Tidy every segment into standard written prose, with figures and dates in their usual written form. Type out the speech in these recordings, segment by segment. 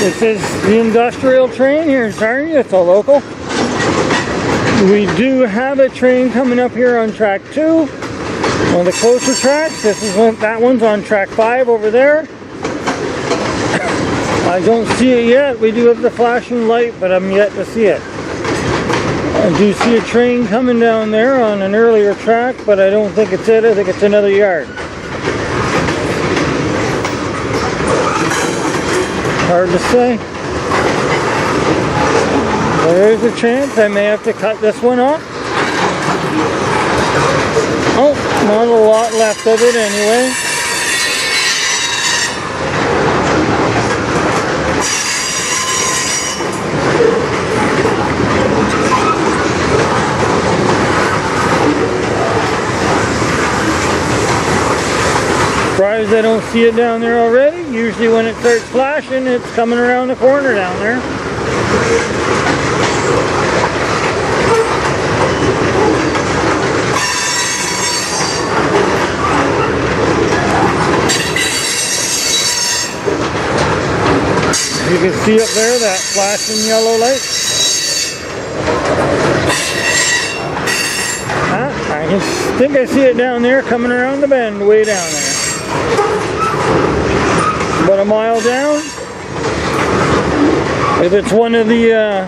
This is the industrial train here in Sarnia. It's a local. We do have a train coming up here on track 2. One of the closer tracks. That one's on track 5 over there. I don't see it yet. We do have the flashing light, but I'm yet to see it. I do see a train coming down there on an earlier track, but I don't think it's it. I think it's another yard. Hard to say. There's a chance I may have to cut this one off. Oh, not a lot left of it anyway. Surprised I don't see it down there already. Usually when it starts flashing, it's coming around the corner down there. You can see up there that flashing yellow light. I think I see it down there coming around the bend way down there. About a mile down. If it's one of the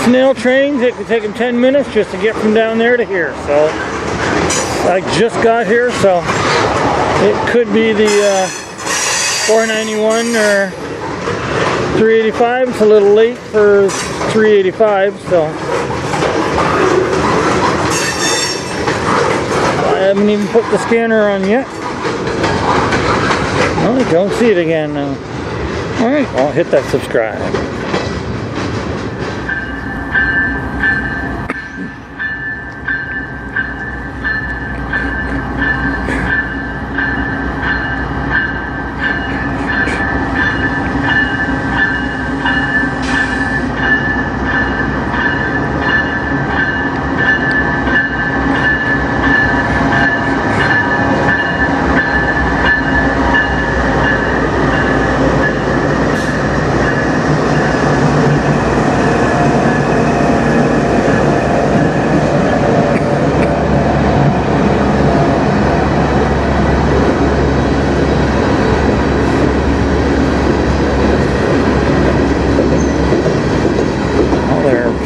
snail trains, it could take them 10 minutes just to get from down there to here. So I just got here, so it could be the 491 or 385. It's a little late for 385, so I haven't even put the scanner on yet. Oh, I don't see it again now. Alright, I'll hit that subscribe.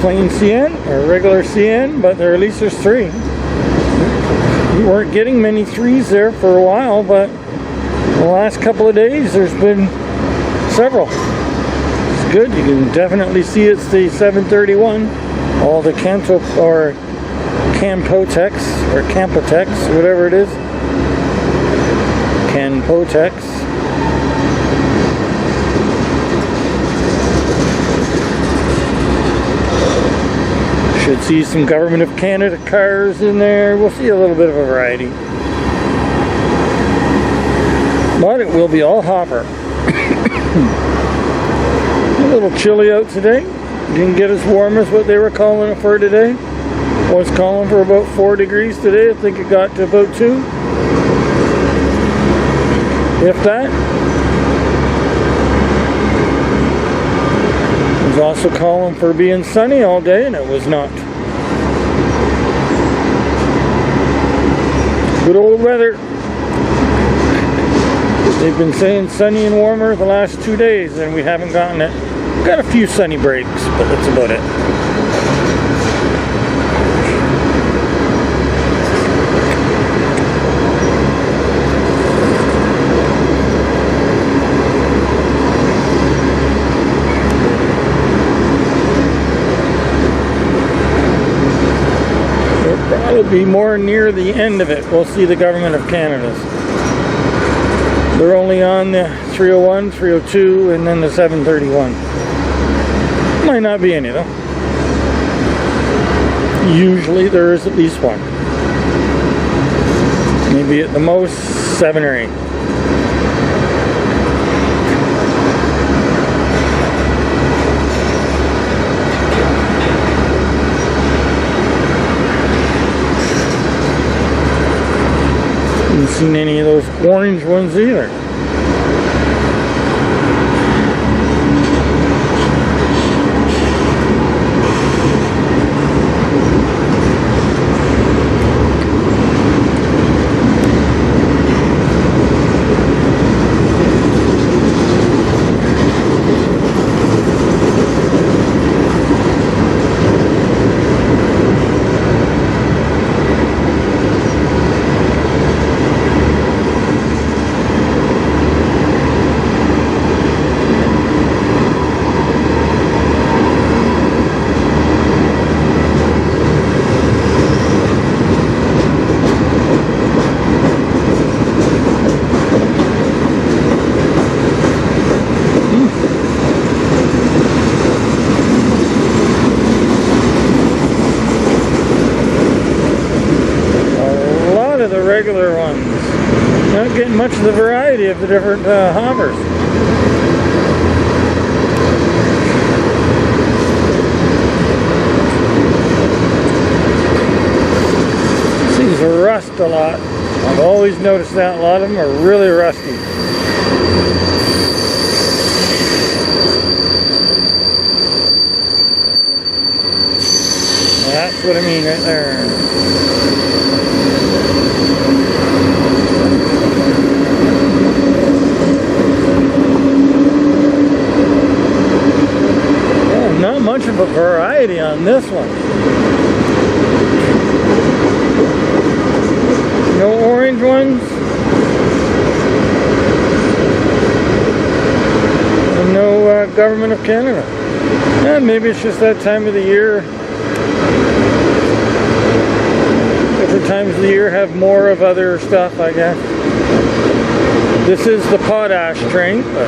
Plain CN or regular CN, but at least there's 3. We weren't getting many 3s there for a while, but the last couple of days there's been several. It's good. You can definitely see it's the 731. All the Canto or Campotex or Campotex, whatever it is. Campotex. Should see some Government of Canada cars in there. We'll see a little bit of a variety. But it will be all hopper. A little chilly out today. Didn't get as warm as what they were calling it for today. Was calling for about 4 degrees today. I think it got to about 2. If that. Was also calling for being sunny all day, and it was not. Good old weather. They've been saying sunny and warmer the last 2 days, and we haven't gotten it. Got a few sunny breaks, but that's about it. It'll be more near the end of it. We'll see the Government of Canada's. They're only on the 301, 302, and then the 731. Might not be any though. Usually there is at least one. Maybe at the most 7 or 8. Haven't seen any of those orange ones either. regular ones. Not getting much of the variety of the different hoppers. These rust a lot. I've always noticed that a lot of them are really rusty. That's what I mean right there. Yeah, not much of a variety on this one. No orange ones. And no Government of Canada. Yeah, maybe it's just that time of the year. Different times of the year have more of other stuff, I guess. This is the potash train, but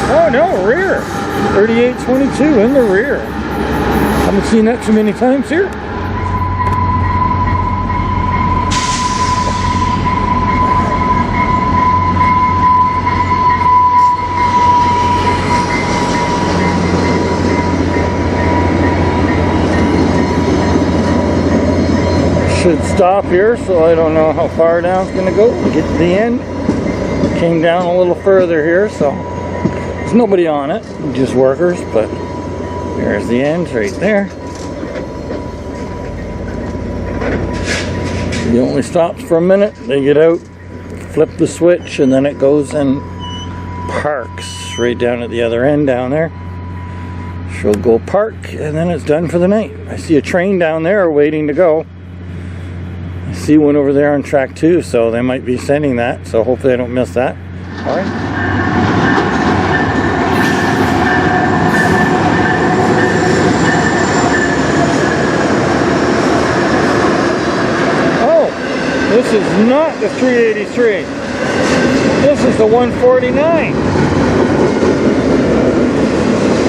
oh no, rear. 3822 in the rear. Haven't seen that too many times here. Should stop here, so I don't know how far down it's going to go. Get to the end. Came down a little further here, so there's nobody on it, just workers, but there's the end right there. It only stops for a minute, they get out, flip the switch, and then it goes and parks right down at the other end down there. She'll go park, and then it's done for the night. I see a train down there waiting to go. I see one over there on track 2, so they might be sending that, so hopefully I don't miss that. All right. This is not the 383. This is the 149.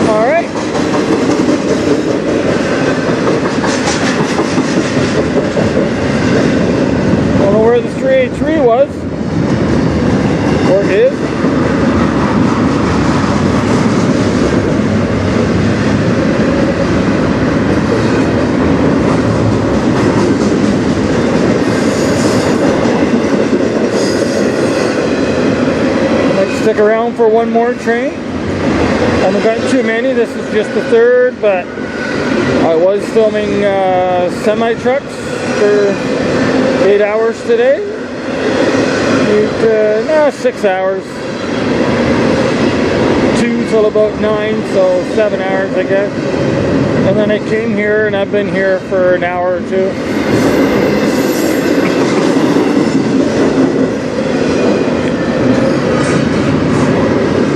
All right. Don't know where the 383 was or is. Stick around for one more train. I haven't got too many. This is just the third, but I was filming semi-trucks for 8 hours today. 6 hours. 2 till about 9, so 7 hours I guess. And then I came here and I've been here for an hour or two.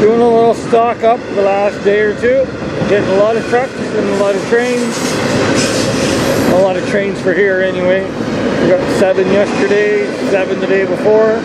Doing a little stock up the last day or two, getting a lot of trucks and a lot of trains. A lot of trains for here anyway. We got 7 yesterday, 7 the day before.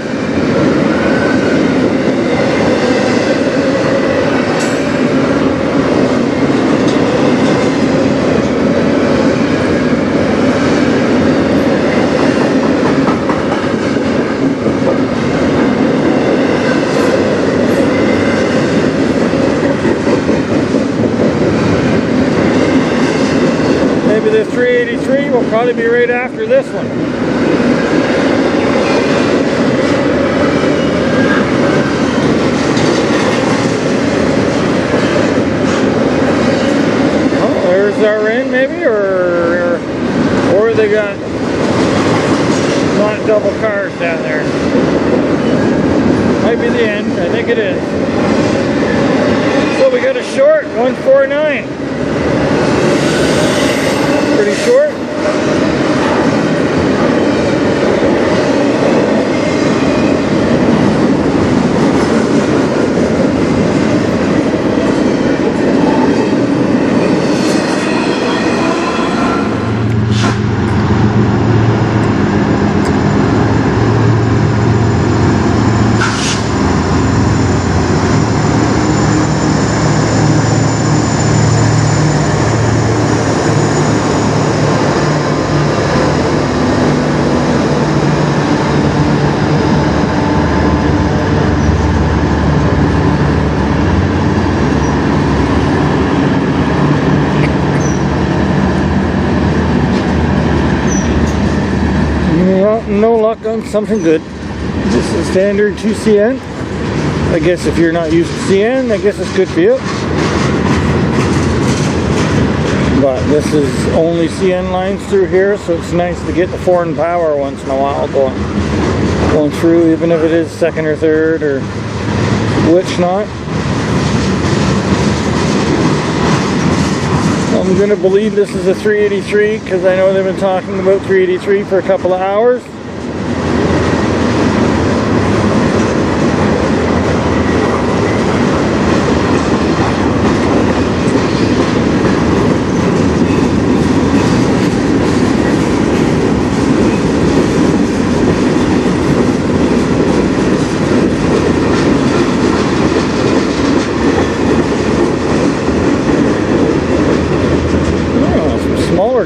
The 383 will probably be right after this one. Oh, there's our end maybe, or they got not double cars down there. Might be the end, I think it is. So we got a short 149. Pretty short. No luck on something good. Just a standard 2CN. I guess if you're not used to CN, I guess it's good for you. But this is only CN lines through here, so it's nice to get the foreign power once in a while going through, even if it is second or third or which not. I'm going to believe this is a 383 because I know they've been talking about 383 for a couple of hours.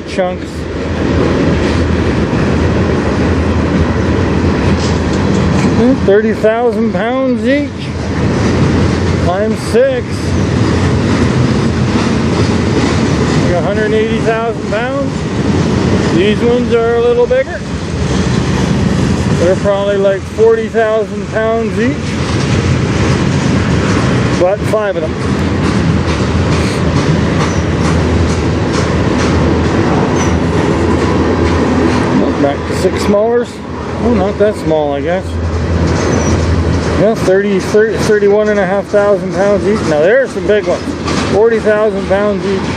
Chunks. Mm, 30,000 pounds each times 6. Like 180,000 pounds. These ones are a little bigger. They're probably like 40,000 pounds each, but 5 of them. Back to 6 smallers. Oh, not that small, I guess. Yeah, 31,500 pounds each. Now there's some big ones. 40,000 pounds each.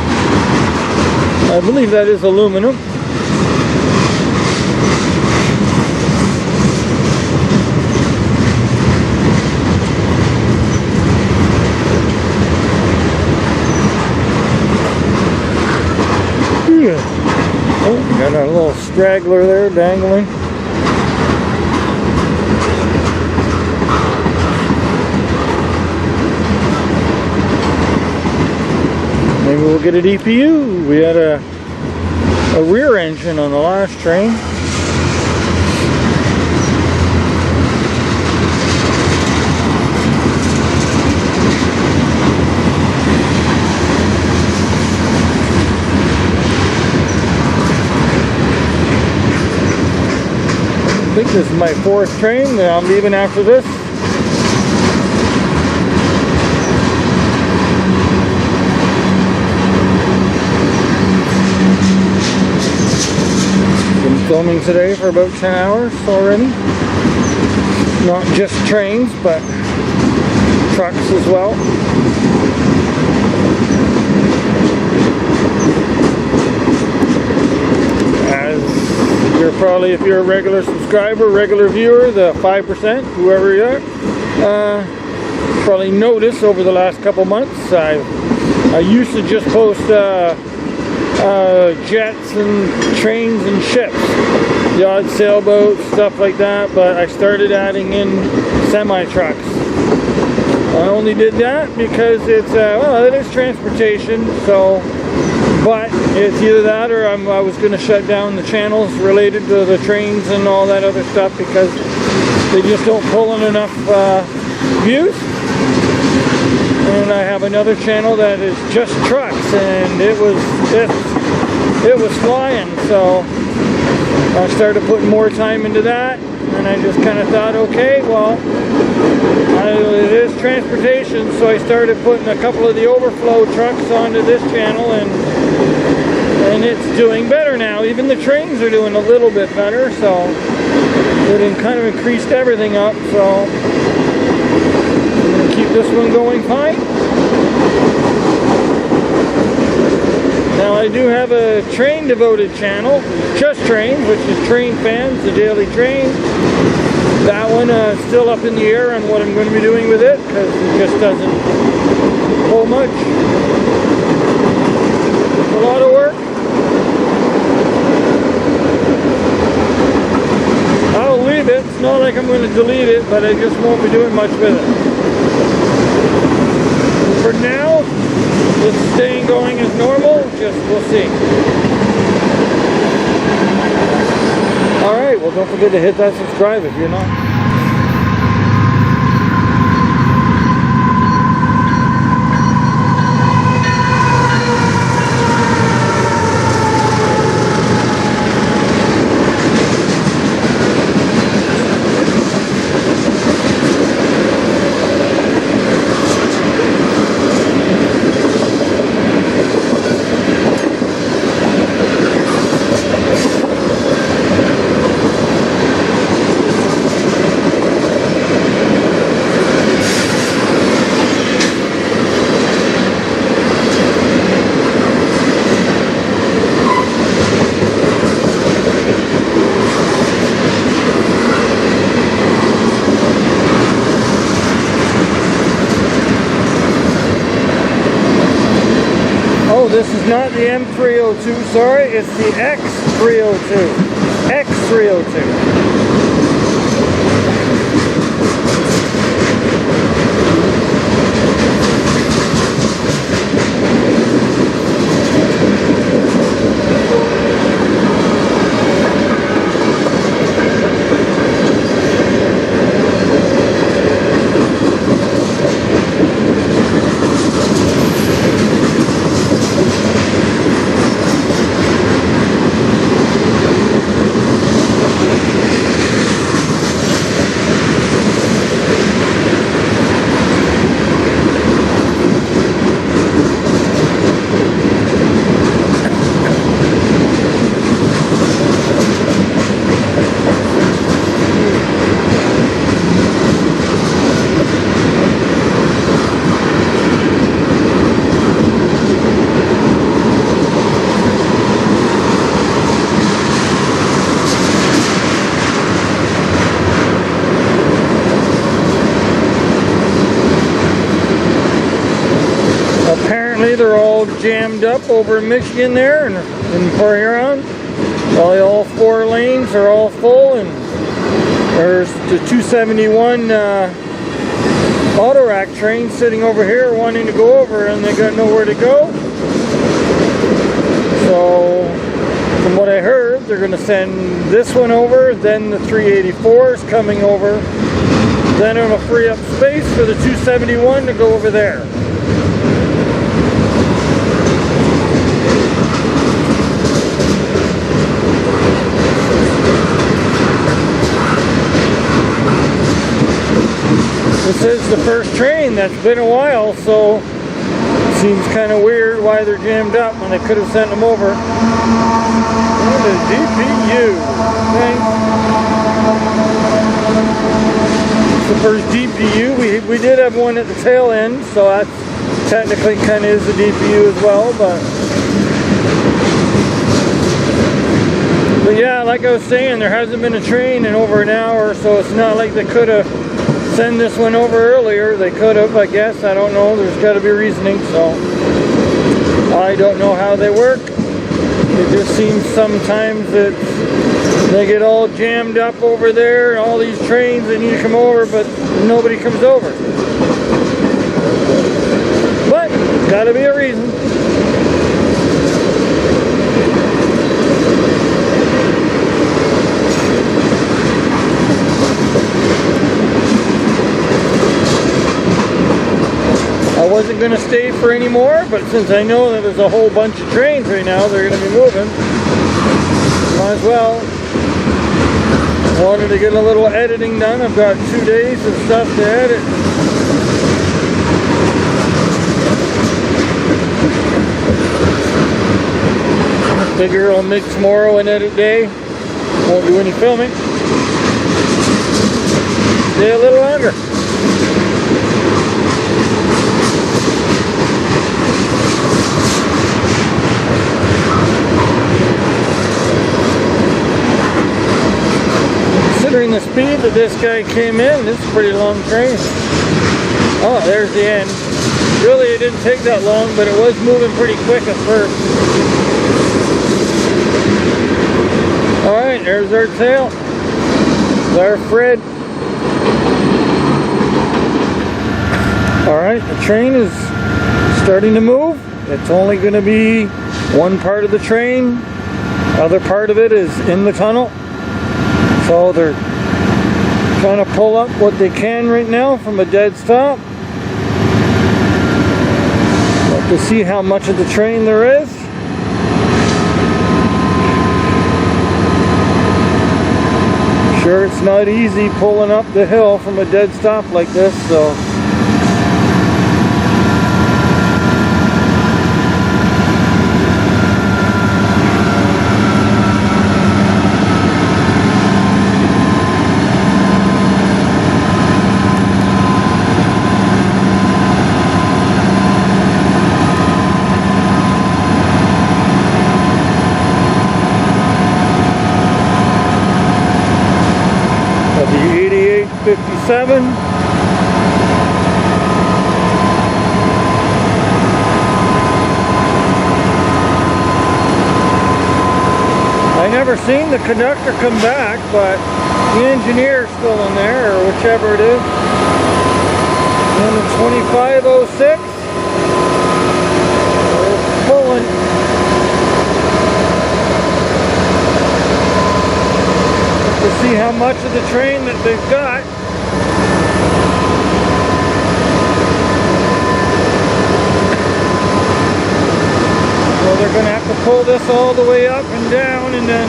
I believe that is aluminum. Yeah. Oh, got a little straggler there dangling. Maybe we'll get a DPU. We had a rear engine on the last train. I think this is my 4th train that I'm leaving after this. Been filming today for about 10 hours already. Not just trains, but trucks as well. Probably, if you're a regular subscriber, regular viewer, the 5%, whoever you are, probably noticed over the last couple months I used to just post jets and trains and ships, the odd sailboats, stuff like that, but I started adding in semi-trucks. I only did that because it's, well, it is transportation, so, but it's either that or I was going to shut down the channels related to the trains and all that other stuff because they just don't pull in enough views. And I have another channel that is just trucks, and it was flying, so I started putting more time into that, and I just kind of thought, okay, well, it is transportation, so I started putting a couple of the overflow trucks onto this channel, and it's doing better now. Even the trains are doing a little bit better, so it kind of increased everything up, so I'm going to keep this one going fine. Now I do have a train devoted channel, just trains, which is Train Fans, the daily train. That one still up in the air on what I'm going to be doing with it because it just doesn't pull much. It's a lot of work. I'll leave it. It's not like I'm going to delete it, but I just won't be doing much with it. For now, it's staying going as normal, just we'll see. Alright, well don't forget to hit that subscribe if you're not. This is not the M302, sorry, it's the X302. X302. They're all jammed up over in Michigan there and in Huron. Probably all 4 lanes are all full, and there's the 271 auto rack train sitting over here wanting to go over, and they got nowhere to go. So from what I heard, they're going to send this one over, then the 384s coming over, then it'll free up space for the 271 to go over there. This is the first train that's been a while, so it seems kind of weird why they're jammed up when they could have sent them over. And the DPU. Okay. It's the first DPU. We did have one at the tail end, so that technically kind of is the DPU as well, but yeah, like I was saying, there hasn't been a train in over an hour, so it's not like they could have sent this one over earlier. They could have, I guess. I don't know. There's got to be reasoning, so I don't know how they work. It just seems sometimes that they get all jammed up over there, and all these trains that need to come over, but nobody comes over. But, gotta be a reason. I wasn't going to stay for any more, but since I know that there's a whole bunch of trains right now, they're going to be moving, might as well. I wanted to get a little editing done. I've got 2 days of stuff to edit. Figure I'll make tomorrow an edit day. Won't do any filming. Stay a little longer. Considering the speed that this guy came in, this is a pretty long train. Oh, there's the end. Really, it didn't take that long, but it was moving pretty quick at first. Alright, there's our tail. There's our Fred. Alright, the train is starting to move. It's only going to be one part of the train. Other part of it is in the tunnel. So they're trying to pull up what they can right now from a dead stop. But to see how much of the train there is. Sure, it's not easy pulling up the hill from a dead stop like this, so. I never seen the conductor come back, but the engineer's still in there, or whichever it is. And the 2506, we're pulling. To see how much of the train that they've got. So they're going to have to pull this all the way up and down, and then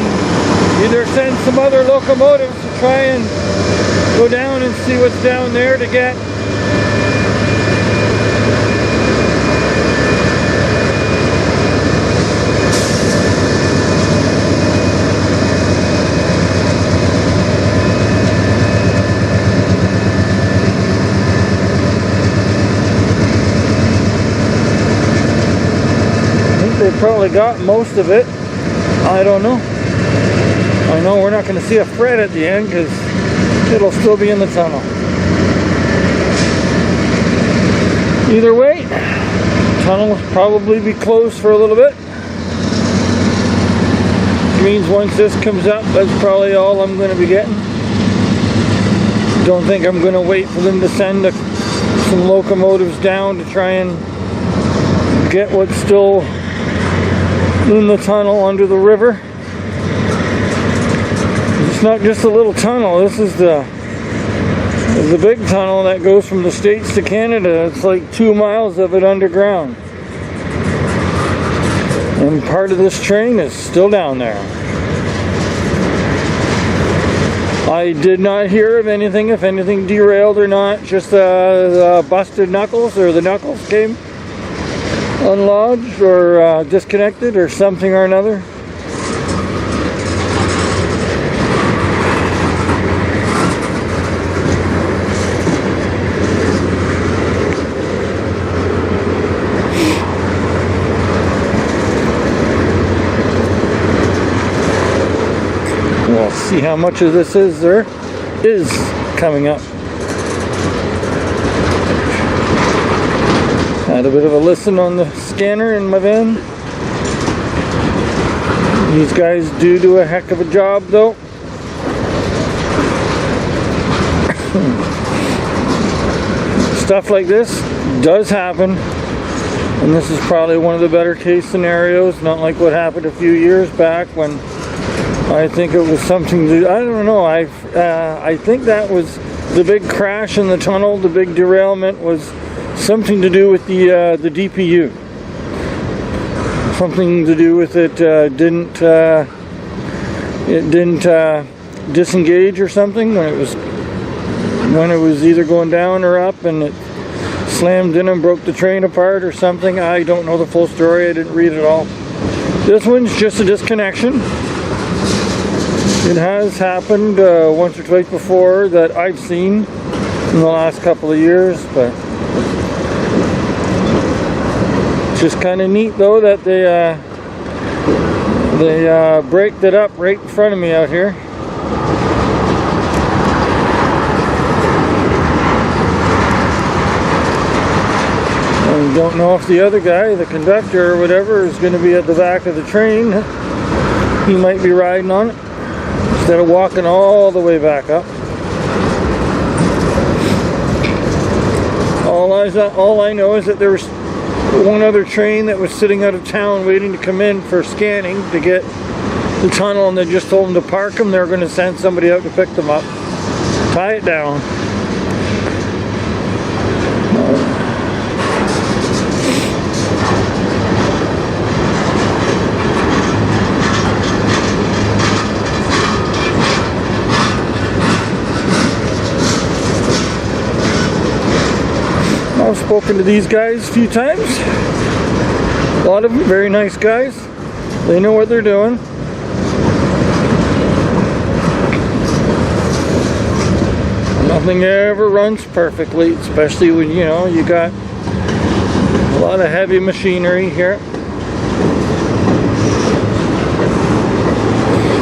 either send some other locomotives to try and go down and see what's down there to get. They probably got most of it. I don't know. I know we're not going to see a Fred at the end because it'll still be in the tunnel. Either way, the tunnel will probably be closed for a little bit. Which means once this comes up, that's probably all I'm going to be getting. Don't think I'm going to wait for them to send some locomotives down to try and get what's still in the tunnel under the river. It's not just a little tunnel. This is the big tunnel that goes from the States to Canada. It's like 2 miles of it underground. And part of this train is still down there. I did not hear of anything, if anything derailed or not. Just busted knuckles, or the knuckles came unlodged or disconnected or something or another. We'll see how much of this is coming up. Had a bit of a listen on the scanner in my van. These guys do a heck of a job though. Stuff like this does happen, and this is probably one of the better case scenarios, not like what happened a few years back when I think it was something to, I don't know, I think that was the big crash in the tunnel, the big derailment was something to do with the DPU. Something to do with it didn't disengage or something when it was either going down or up, and it slammed in and broke the train apart or something. I don't know the full story. I didn't read it all. This one's just a disconnection. It has happened once or twice before that I've seen in the last couple of years, but it's just kind of neat though that they braked it up right in front of me out here. I don't know if the other guy, the conductor or whatever, is going to be at the back of the train. He might be riding on it instead of walking all the way back up. All I know is that there was one other train that was sitting out of town waiting to come in for scanning to get the tunnel, and they just told them to park them. They're going to send somebody out to pick them up, tie it down. I've spoken to these guys a few times. A lot of them very nice guys. They know what they're doing. Nothing ever runs perfectly, especially when you got a lot of heavy machinery here.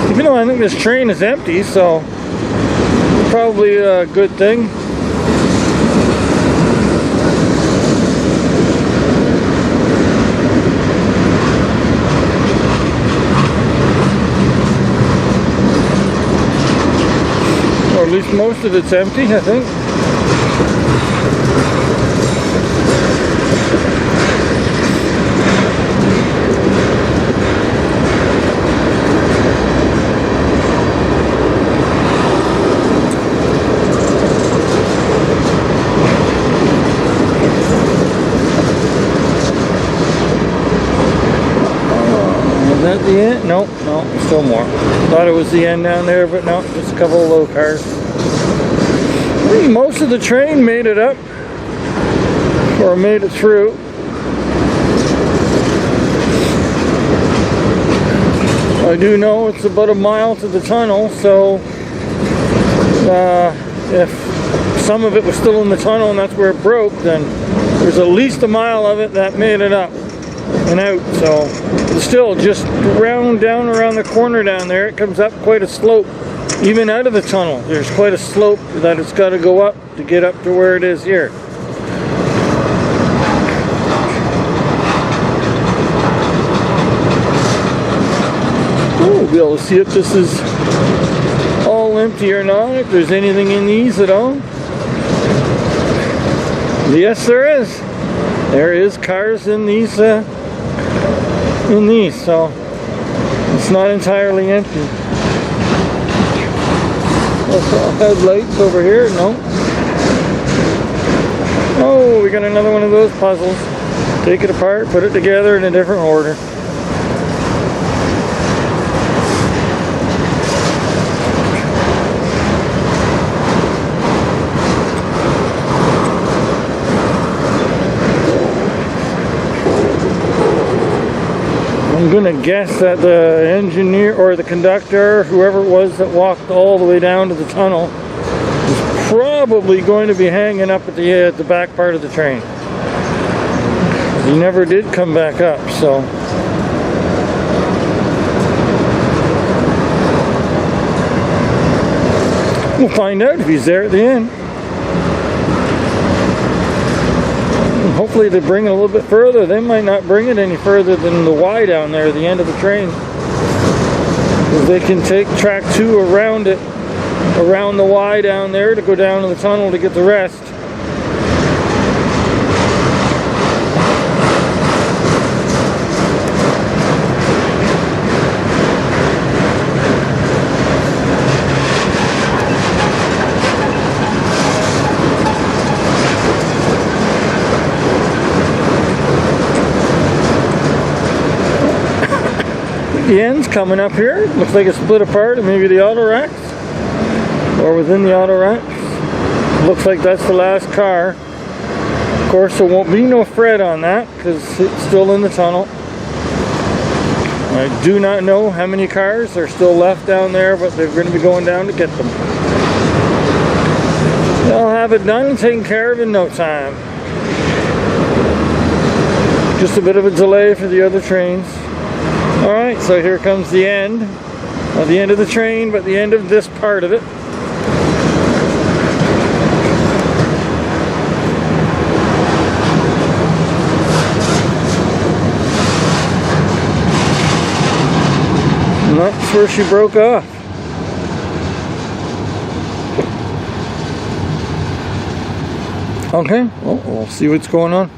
Even though I think this train is empty, so it's probably a good thing. At least most of it's empty, I think. Is that the end? No, still more. Thought it was the end down there, but no, just a couple of low cars. I think most of the train made it up, or made it through. I do know it's about a mile to the tunnel, so if some of it was still in the tunnel and that's where it broke, then there's at least a mile of it that made it up and out. So still, just down around the corner down there, it comes up quite a slope. Even out of the tunnel, there's quite a slope that it's got to go up to get up to where it is here. We'll be able to see if this is all empty or not, if there's anything in these at all. Yes, there is. There is cars in these, so it's not entirely empty. Headlights over here, no. Oh, we got another one of those puzzles. Take it apart, put it together in a different order. I'm gonna guess that the engineer or the conductor, whoever it was that walked all the way down to the tunnel, is probably going to be hanging up at the back part of the train. He never did come back up, so we'll find out if he's there at the end. Hopefully they bring it a little bit further. They might not bring it any further than the Y down there at the end of the train. They can take track 2 around it, around the Y down there to go down to the tunnel to get the rest. The end's coming up here. Looks like it's split apart, and maybe the auto racks, or within the auto racks. Looks like that's the last car. Of course, there won't be no Fred on that because it's still in the tunnel. I do not know how many cars are still left down there, but they're going to be going down to get them. They'll have it done and taken care of in no time. Just a bit of a delay for the other trains. Alright, so here comes the end. Not the end of the train, but the end of this part of it. And that's where she broke off. Okay, well, we'll see what's going on.